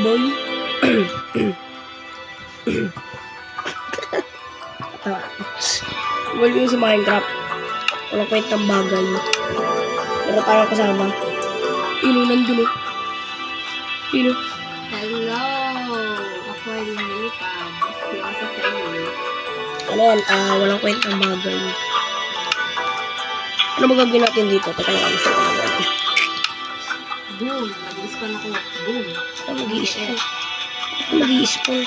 boy. Wala yun sa Minecraft. Walang kwentang bagay. Pero tayo kasama. Ino, nandun eh. Ino. Hello! Ako ay lumilipad. Yung sa family. Ano yan? Walang kwentang bagay. Ano magagawin natin dito? Teka lang, gusto ko na. Boom! Nag-i-spawn ako. Boom! Ano mag-i-spawn? Ano mag-i-spawn?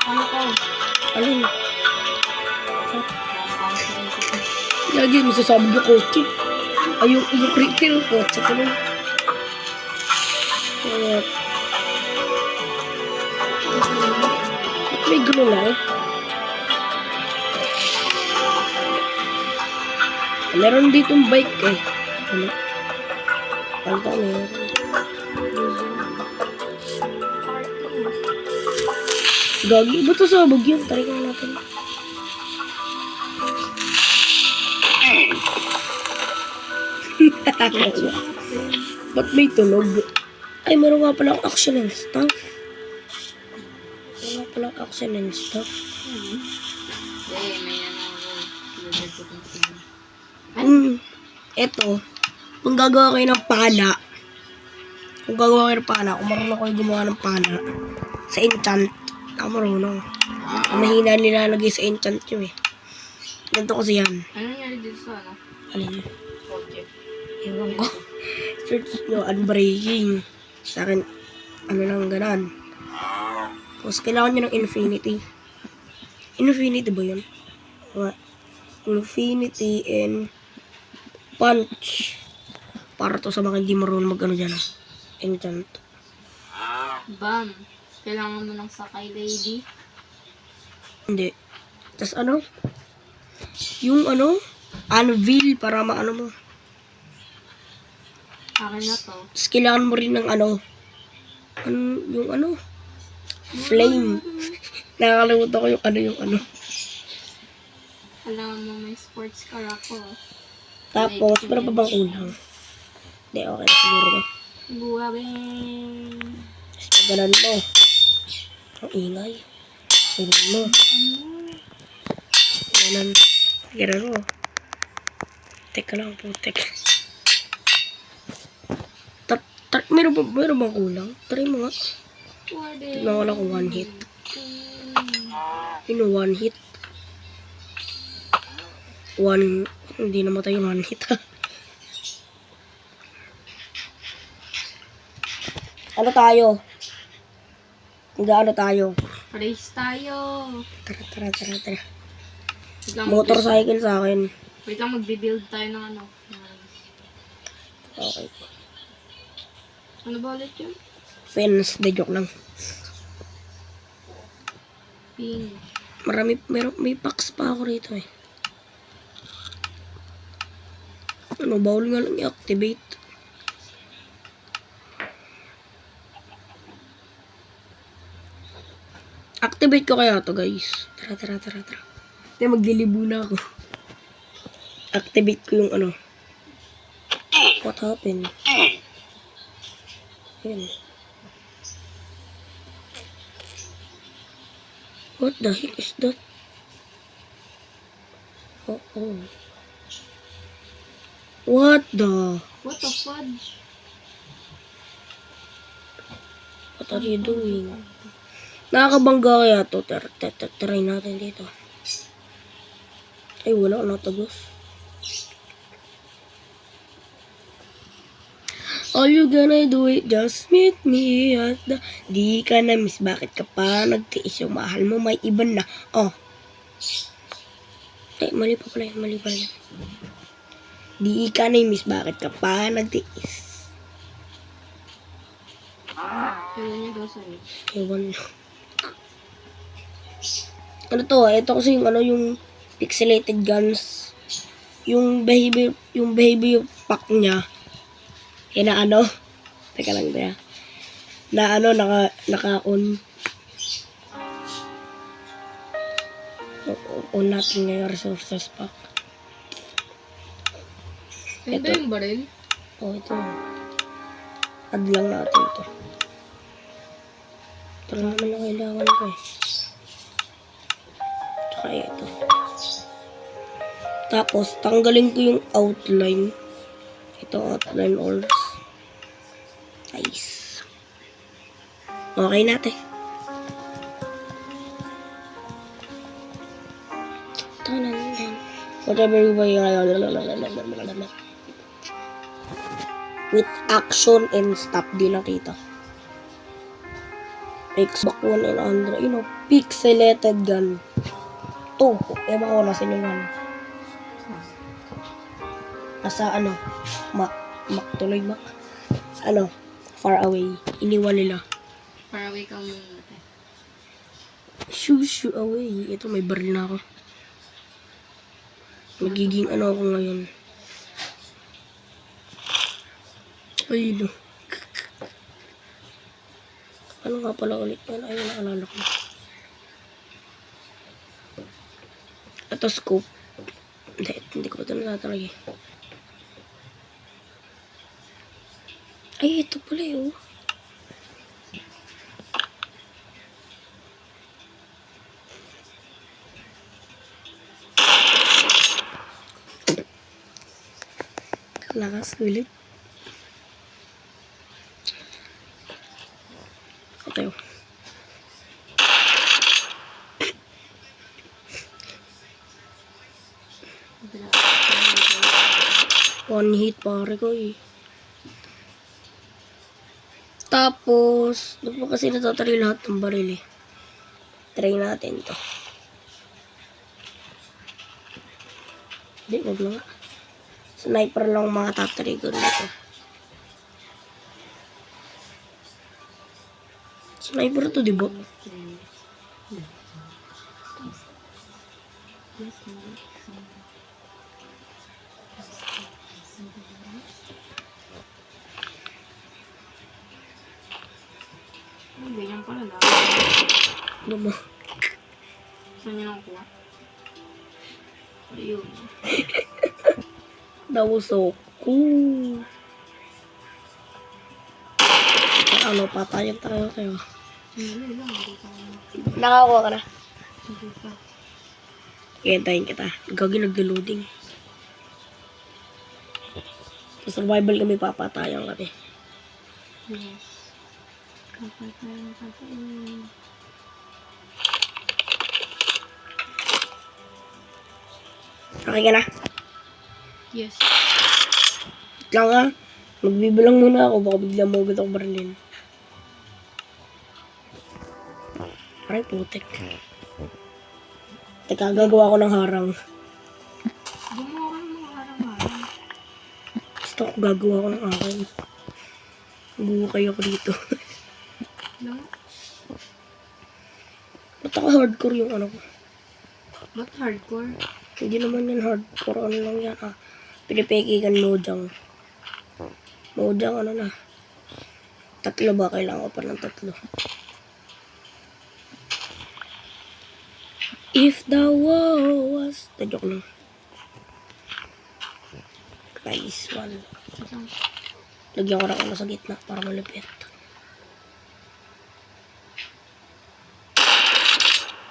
Ano ko? Alin? Lagi, masasabog yung kotse. Ay, yung creepy yung kotse ko nun. May gulo na eh. Meron ditong bike eh. Ano? Palta meron. Gagi, ba't sasabog yun? Try ka natin. Ba't may tunog? Ay, meron nga palang action and stuff. Meron nga palang action and stuff. Eto, kung gagawa kayo ng pana, kung marunong kayo gumawa ng pana, sa enchant, ako marunong. Ang mahina nilalagay sa enchant nyo eh. Ganito kasi yan. Ano nangyari dito sa ano? Alin? Project. Ewan ko. Search nyo, unbreaking. Sa akin, ano lang ganan. Tapos, kailangan nyo ng infinity. Infinity ba yun? What? Infinity and punch. Para to sa mga hindi marunong mag-ano dyan. Enchant. Bam! Kailangan mo ng sakay, lady. Hindi. Tapos ano? Yung ano? Anvil para maano mo. Akin na to. Tapos kailangan mo rin ng ano? Yung ano? Flame. Nakakalimutan ko yung ano. Alam mo, may sports car ako. Tapos, meron pa bang ulang? Hindi, okay na siguro to. Buwabing! Tapos pagalan mo. Ang ingay. Tingnan mo. Ganan. Ganan mo. Teka lang, putek. Meron bang kulang? Try mo nga. Tignan ko lang kung one hit. Yun, one hit. Hindi namatay yung one hit ha. Ano tayo? Ano tayo? Race tayo! Tara. Wait lang, Motorcycle sa akin. wait lang, magbibuild tayo ng ano. Okay. Ano ba ulit yun? Fence, de joke lang. Ping. May packs pa ako rito eh. Ano, bawal nga lang i-activate. Activate ko kaya to guys. Tara. Kaya maglilibo na ako. Activate ko yung ano. What happened? Ayan. What the heck is that? Oh. What the? What the fudge? What are you doing? Nakakabangga kaya to. Try natin dito. Ay, wala. Natagos. All you gonna do it, just meet me at the... Di ka na miss. Bakit ka pa nagtiis? Yung mahal mo may iba na. Oh. Ay, mali pa pala yan. Di ka na miss. Bakit ka pa nagtiis? Kailan niya daw sa'yo? Ewan. Ano to? Ito kasi yung ano yung pixelated guns. Yung behavior pack niya. Eh na ano? Teka lang kaya. Na ano, naka-on. On natin ngayon resources pack. Ito yung baril? Oh, ito. Add lang natin ito. Ito lang naman ang kailangan ko eh. Tsaka ito. Tapos, tanggalin ko yung outline. Ito, outline ores. Nice. Okay natin. Whatever you buy with action and stop, di nakita. Xbox One and Android, you know, pixelated gun. To, ewan ko nasa yung gun. Nasa ano, Mac tuloy Mac. Sa ano, far away. Iniwan nila. Far away ka muna. Shoo away. Ito, may baril na ako. Magiging ano ako ngayon. Ay, no. Ano nga pala ulit yan? Ayun, naalala ko. Ito, scope. Hindi ko ito natatalagay. Ay, ito pala yun. Lakas ulit. Okay. One hit pare ko eh. Tapos, di ba kasi natatry lahat ng baril eh. Try natin to. Hindi, wag na nga. Sniper lang mga tatry ko dito. Sniper to, di ba? Ganyan pala lang. Ano mo? Saan niya nakuha? Ayun. That was so cool. Ano, papayag tayo kayo. Hindi lang. Hindi pa. Nakakuha ka na. Hindi pa. Hintayin kita. Gagi nag-loading. Sa survival kami papatayan kami. Yes. Kapag tayo kapag. Okay ka na? Yes. Lang ha. Magbibilang muna ako. Baka bigla mo agad ako barilin. Aray, putek. Teka, gagawa ko ng harang. Gumawa ka ng mga harang-harang. Gusto ko gagawa ko ng akin. Bukay ako dito. Lang? Ba't ako hardcore yung ano ko? Ba't hardcore? Hindi naman yan hardcore. Ano lang yan ah. Pinipekigan Mojang. Mojang ano na. 3 ba? Kailangan ko pa ng 3. If the world was... Joke lang. Nice one. Lagyan ko ng ano sa gitna para malupit.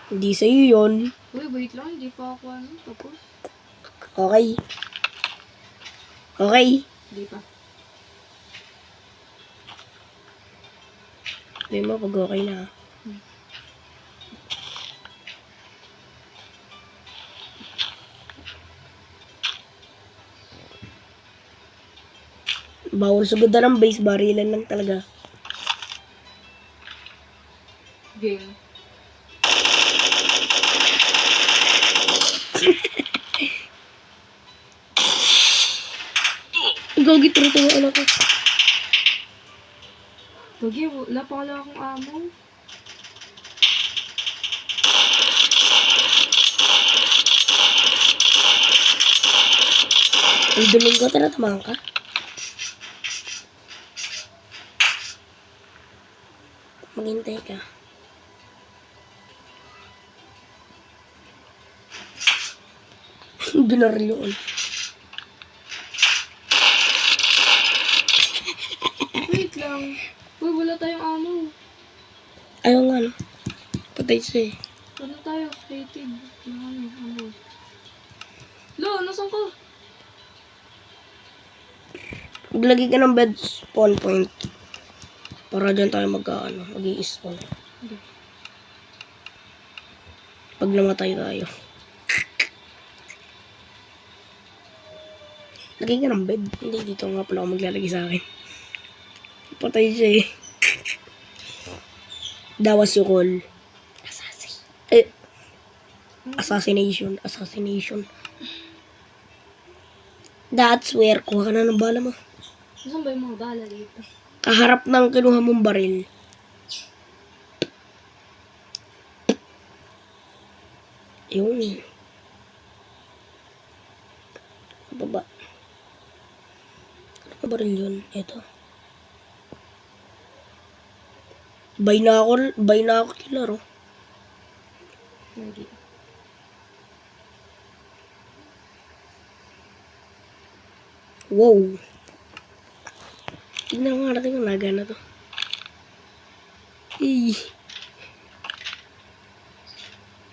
Hindi sa'yo yun. Uy, wait lang. Hindi pa ako ano. Tapos? Okay. Okay. Hindi pa. Sabi mo pag okay na. Bawal sugod na ng base, barilan lang talaga. Game. Gagi, turo-turo ano ko. Gagi, wala pa wala akong amo. Ang dulong ko, tinatamaan ka. Maghintay ka. Ginaril yun. Wait lang. Uy, wala tayong amo. Ayaw nga, no? Patay siya eh. Ano tayo? Creative. Ano? Lo, nasan ka? Maglagay ka ng bed spawn point. Para dyan tayo mag-i-spawn. Hindi. Pag namatay tayo. Lagay ka ng bed. Hindi, dito nga pala ako maglalagay sa akin. Patay siya eh. That was your call. Assassination. That's where. Kuha ka na ng bala mo. Saan ba yung mga bala dito? Kaharap ng kinuha mong baril. Yun. Baba. Ano ba baril yun? Ito. Binocular, oh. Lagi. Wow. Tignan mo nga natin kung naga na to.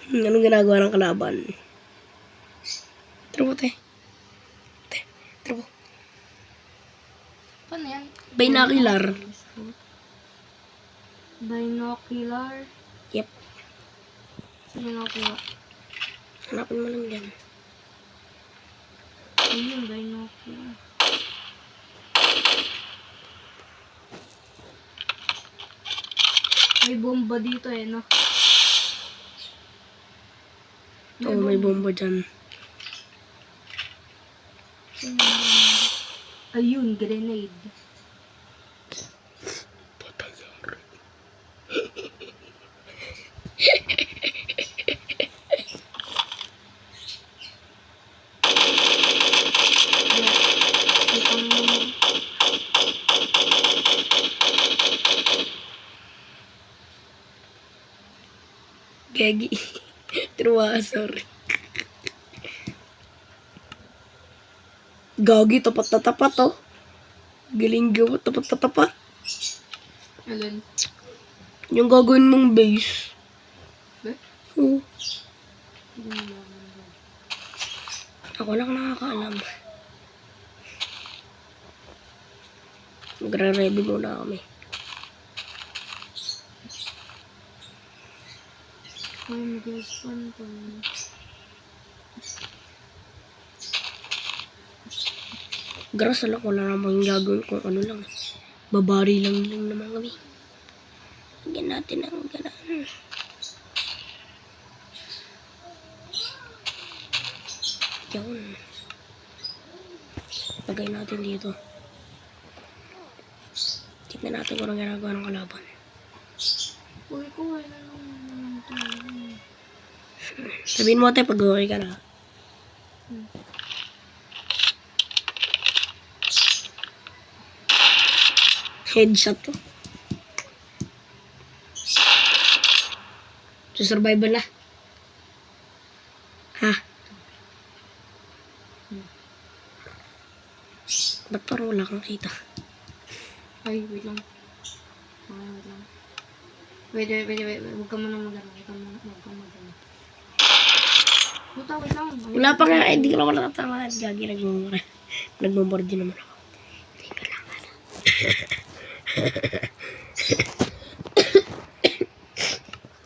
Anong ginagawa ng kalaban? Tara mo, te. Tara mo. Paano yan? Binocular. Binocular? Yep. Sa binocular. Hanapin mo lang yan. Ano yung binocular? May bomba dito eh, no? Oo, may bomba dyan. Ayun, grenade. Gagi. Truwa, sorry. Gagi, tapat na tapat, oh. Galing gawa, tapat na tapat. Alin? Yung gagawin mong base. Ba? Oo. Hindi mo alam. Ako lang nakakaalam. Magre-ready muna kami. Ay, mag-respawn pa. Grasa lang, wala namang gagawin kung ano lang. Babari lang naman kami. Hinggan natin ang ganaan. Yun. Lagay natin dito. Tignan natin kung anong ginagawa ng kalaban. Uy, kuha na naman ito. Sabihin mo tayo pag okay ka na. Headshot to. Sa survival na. Ha? Ba't parang wala kang kita? Ay, wait lang. Wait lang. Wait. Huwag ka muna magano. Puta, wait lang. Wala pa nga, hindi ko naman nakatama. Gagi, nagmumura din naman ako. Hindi ka lang alam.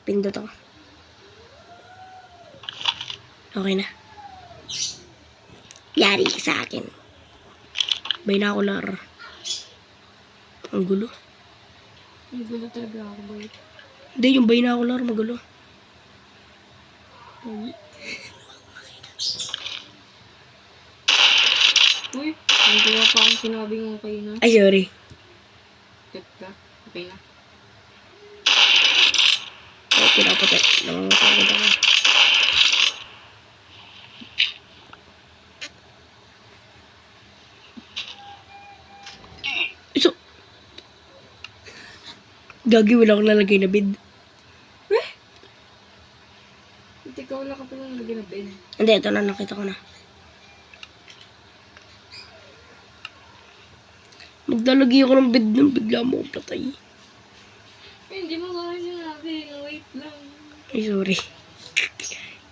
Pindot ako. Okay na. Yari ka sa akin. Binocular. Ang gulo. Ang gulo talaga ako, boy. Hindi, yung binocular magulo. Uy, ang gawa pa akong sinabi mo kayo na. Ay, sorry. Tet ka. Okay na. Ay, pinapatay. Namamatay ako. So, gagi, wala akong lalagay na bid. Hindi ka wala ka pa lang lagyan na bed. Hindi, ito na, nakita ko na. Maglalagay ako ng bed nung bigla mo akong patay. Hindi mo ba sinabi? Wait lang. Ay, sorry.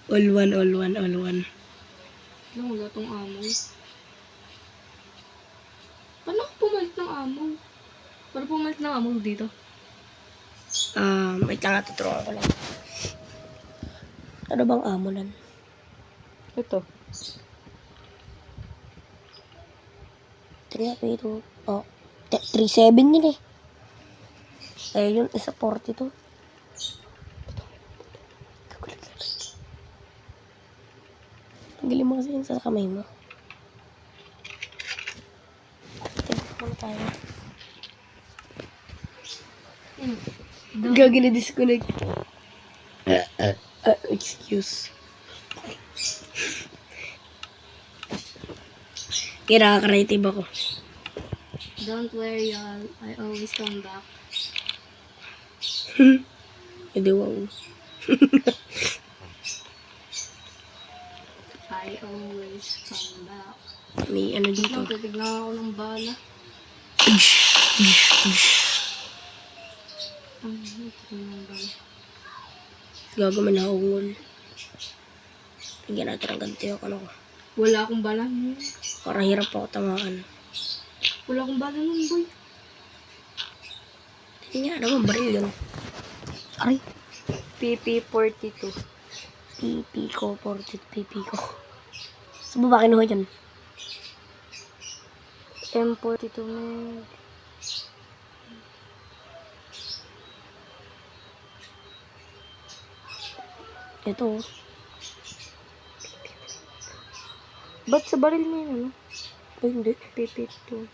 All one, all one, all one. Alam, wala tong amo. Paano ako pumalit ng amo? Paano pumalit ng amo dito? Wait lang, tuturuan ko lang. Ano bang amo lan? Ito. 3 ito. Oh, 3-7 yun eh. Ayun, isa 42. Tanggalin mo kasi yun sa kamay mo. Tignan mo tayo. Gagi na disconnect. Excuse. Kira-creative ako. Don't worry, y'all. I always come back. Hindi, wow. I always come back. May ano dito. Titignan ako ng bala. Titignan ng bala. Gago man nakungol. Tingnan natin ang ganti ako ano ko. Wala akong bala nun. Para hirap ako tamaan. Wala akong bala nun, boy. Tingnan naman, baril yun. Aray. PP42. PP ko, 40 PP ko. Sa baba kinuha dyan. M42 man. Ito. Ba't sa baril mo yun, ano? Ay, hindi. PP2.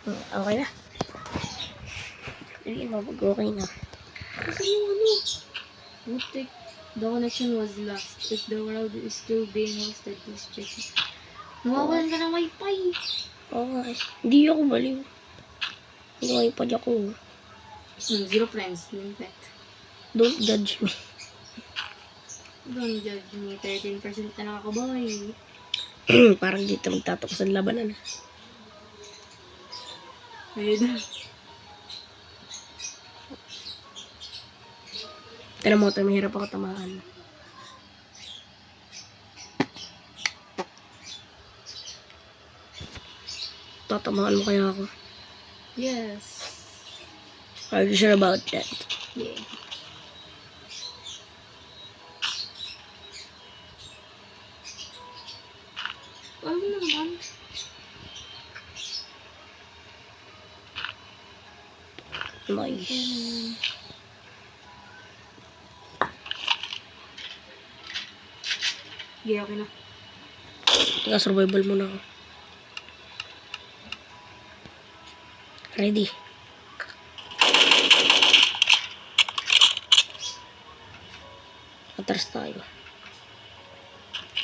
Okay na. Hindi mo, okay na. Kasi yung ano? Mutik. The connection was lost. If the world is still being hosted, please check it. Nawawalan ka ng wifi. Okay. Hindi ako baliw. Hindi ako ipad ako. 0 friends. Limpet. Don't judge me. Don't judge me. 13% na nakakaboy. Parang dito magtatapos ang labanan. Ayun na. Tara mo ito, mahirap ako tamaan. Tatamaan mo kaya ako. Yes. Are you sure about that? Yeah. Ano naman? Nice. Yeah, okay na. Teka, survival muna ako. Ready. Atras tayo.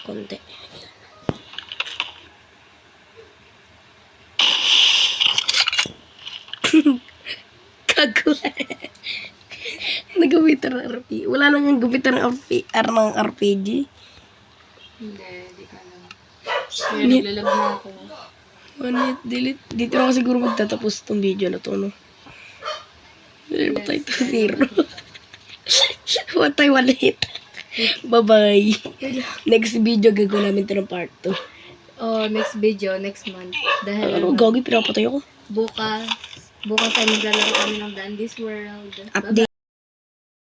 Konti. Kago. Nagawitan ng RP. Wala nang ang gawitan ng RPG. Hindi, di ka lang. Kaya naglalag na ako. One hit, delete. Dito na ako siguro magtatapos itong video na to, no? Yes, tayo to 0. What tayo 1 hit. Bye-bye. Next video, gagawin namin ito ng part 2. Oh, next video, next month. Dahil Ano, gagi, pinapatay ako. bukas ay maglalaro kami ng Dandy's World. Update.